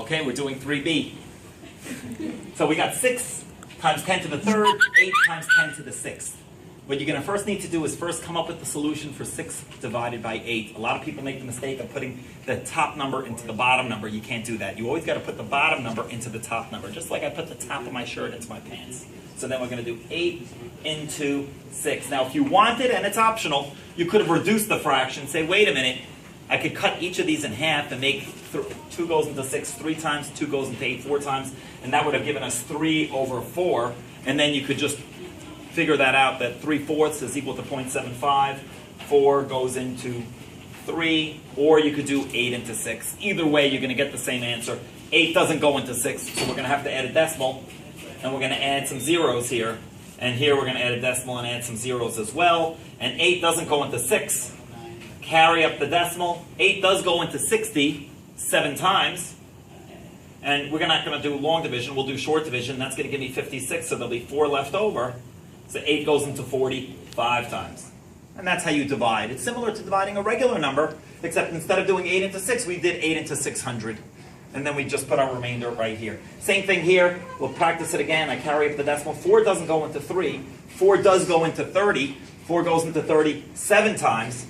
Okay, we're doing 3b. So we got 6 times 10 to the third, 8 times 10 to the sixth. What you're going to first need to do is first come up with the solution for 6 divided by 8. A lot of people make the mistake of putting the top number into the bottom number. You can't do that. You always got to put the bottom number into the top number, just like I put the top of my shirt into my pants. So then we're going to do 8 into 6. Now if you wanted, and it's optional, you could have reduced the fraction, say, wait a minute, I could cut each of these in half and make 2 goes into 6 3 times, 2 goes into 8 4 times, and that would have given us 3 over 4. And then you could just figure that out, that 3/4 is equal to 0.75. 4 goes into 3, or you could do 8 into 6. Either way, you're going to get the same answer. 8 doesn't go into 6, so we're going to have to add a decimal, and we're going to add some zeros here. And here we're going to add a decimal and add some zeros as well. And 8 doesn't go into 6. Carry up the decimal. 8 does go into 60 7 times. And we're not going to do long division. We'll do short division. That's going to give me 56, so there'll be 4 left over. So 8 goes into 40 5 times. And that's how you divide. It's similar to dividing a regular number, except instead of doing 8 into 6, we did 8 into 600. And then we just put our remainder right here. Same thing here. We'll practice it again. I carry up the decimal. 4 doesn't go into 3. 4 does go into 30. 4 goes into 30 7 times.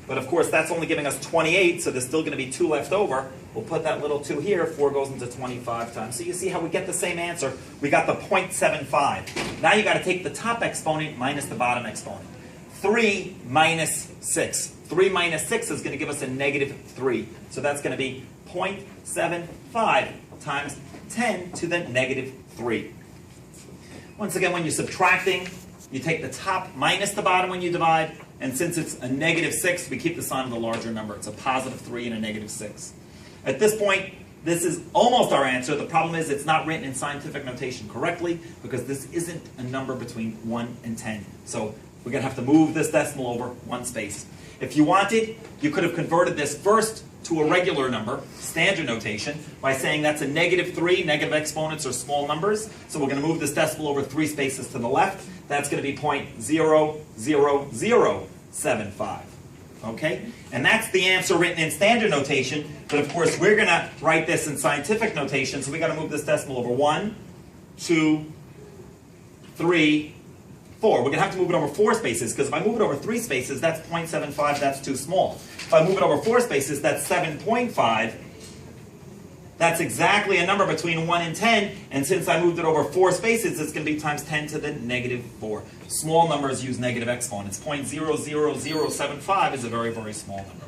But of course, that's only giving us 28, so there's still going to be 2 left over. We'll put that little 2 here. 4 goes into 25 times. So you see how we get the same answer. We got the 0.75. Now you got to take the top exponent minus the bottom exponent. 3 minus 6. 3 minus 6 is going to give us a negative 3. So that's going to be 0.75 times 10 to the negative 3. Once again, when you're subtracting, you take the top minus the bottom when you divide. And since it's a negative 6, we keep the sign of the larger number. It's a positive 3 and a negative 6. At this point, this is almost our answer. The problem is it's not written in scientific notation correctly because this isn't a number between 1 and 10. So we're going to have to move this decimal over 1 space. If you wanted, you could have converted this first to a regular number, standard notation, by saying that's a negative 3. Negative exponents are small numbers. So we're going to move this decimal over 3 spaces to the left. That's going to be 0.00075. Okay? And that's the answer written in standard notation. But of course, we're going to write this in scientific notation. So we got to move this decimal over 1, 2, 3, 4. We're going to have to move it over 4 spaces, because if I move it over 3 spaces, that's 0.75, that's too small. If I move it over 4 spaces, that's 7.5. That's exactly a number between 1 and 10, and since I moved it over 4 spaces, it's going to be times 10 to the negative 4. Small numbers use negative exponents. 0.00075 is a very, very small number.